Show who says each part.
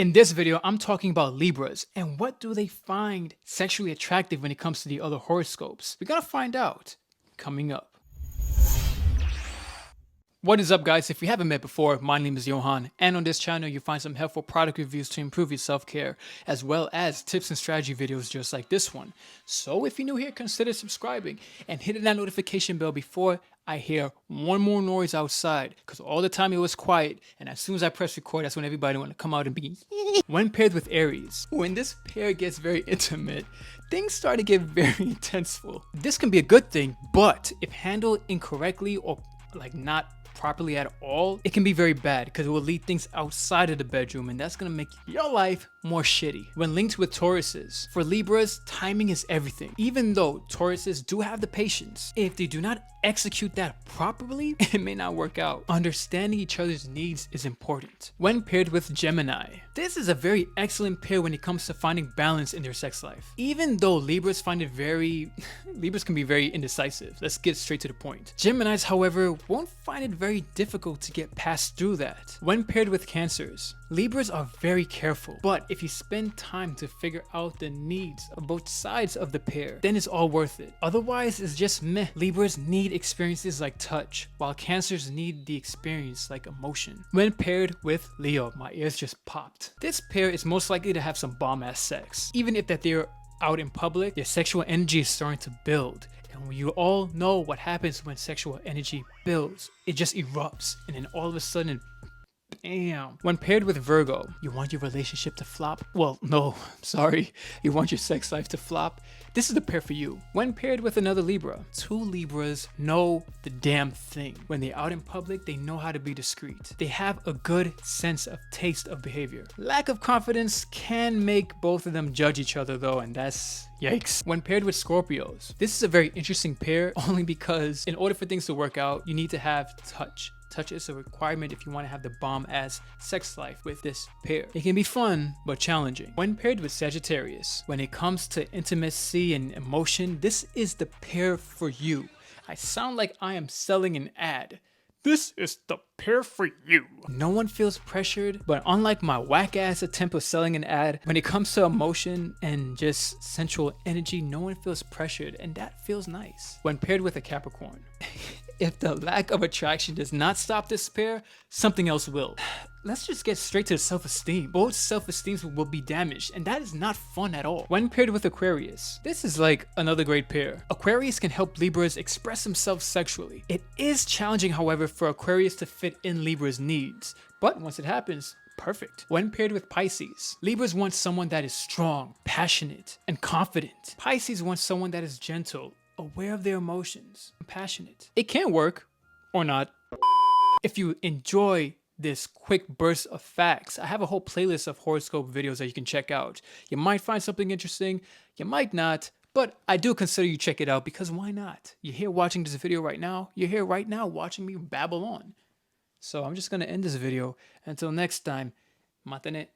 Speaker 1: In this video, I'm talking about Libras and what do they find sexually attractive when it comes to the other horoscopes. We're gonna find out coming up. What is up, guys? If you haven't met before, my name is Johann, and on this channel you find some helpful product reviews to improve your self-care, as well as tips and strategy videos just like this one. So if you're new here, consider subscribing and hitting that notification bell before I hear one more noise outside, because all the time it was quiet, and as soon as I press record, that's when everybody want to come out and be When paired with Aries, when this pair gets very intimate, things start to get very intenseful. This can be a good thing, but if handled incorrectly or not properly at all, it can be very bad because it will lead things outside of the bedroom, and that's gonna make your life more shitty. When linked with Tauruses, for Libras, timing is everything. Even though Tauruses do have the patience, if they do not execute that properly, it may not work out. Understanding each other's needs is important. When paired with Gemini, this is a very excellent pair when it comes to finding balance in their sex life. Even though Libras find it Libras can be very indecisive. Let's get straight to the point. Geminis, however, won't find it very difficult to get past through that. When paired with Cancers, Libras are very careful, but if you spend time to figure out the needs of both sides of the pair, then it's all worth it. Otherwise, it's just meh. Libras need experiences like touch, while Cancers need the experience like emotion. When paired with Leo, my ears just popped. This pair is most likely to have some bomb-ass sex. Even if that they're out in public, their sexual energy is starting to build. And you all know what happens when sexual energy builds. It just erupts, and then all of a sudden, bam. When paired with Virgo, you want your relationship to flop? Well, no, sorry. You want your sex life to flop? This is the pair for you. When paired with another Libra, two Libras know the damn thing. When they're out in public, they know how to be discreet. They have a good sense of taste of behavior. Lack of confidence can make both of them judge each other though, and that's yikes. When paired with Scorpios, this is a very interesting pair only because in order for things to work out, you need to have touch. Touch is a requirement if you want to have the bomb-ass sex life with this pair. It can be fun, but challenging. When paired with Sagittarius, when it comes to intimacy and emotion, this is the pair for you. I sound like I am selling an ad. This is the pair for you. No one feels pressured, but unlike my whack-ass attempt of selling an ad, when it comes to emotion and just sensual energy, no one feels pressured, and that feels nice. When paired with a Capricorn, if the lack of attraction does not stop this pair, something else will. Let's just get straight to the self-esteem. Both self-esteems will be damaged, and that is not fun at all. When paired with Aquarius, this is like another great pair. Aquarius can help Libras express themselves sexually. It is challenging, however, for Aquarius to fit in Libra's needs, but once it happens, perfect. When paired with Pisces, Libras want someone that is strong, passionate, and confident. Pisces wants someone that is gentle, aware of their emotions, and passionate. It can work, or not. If you enjoy this quick burst of facts, I have a whole playlist of horoscope videos that you can check out. You might find something interesting, you might not, but I do consider you check it out because why not? You're here watching this video right now, you're here right now watching me babble on. So I'm just gonna end this video. Until next time, matane.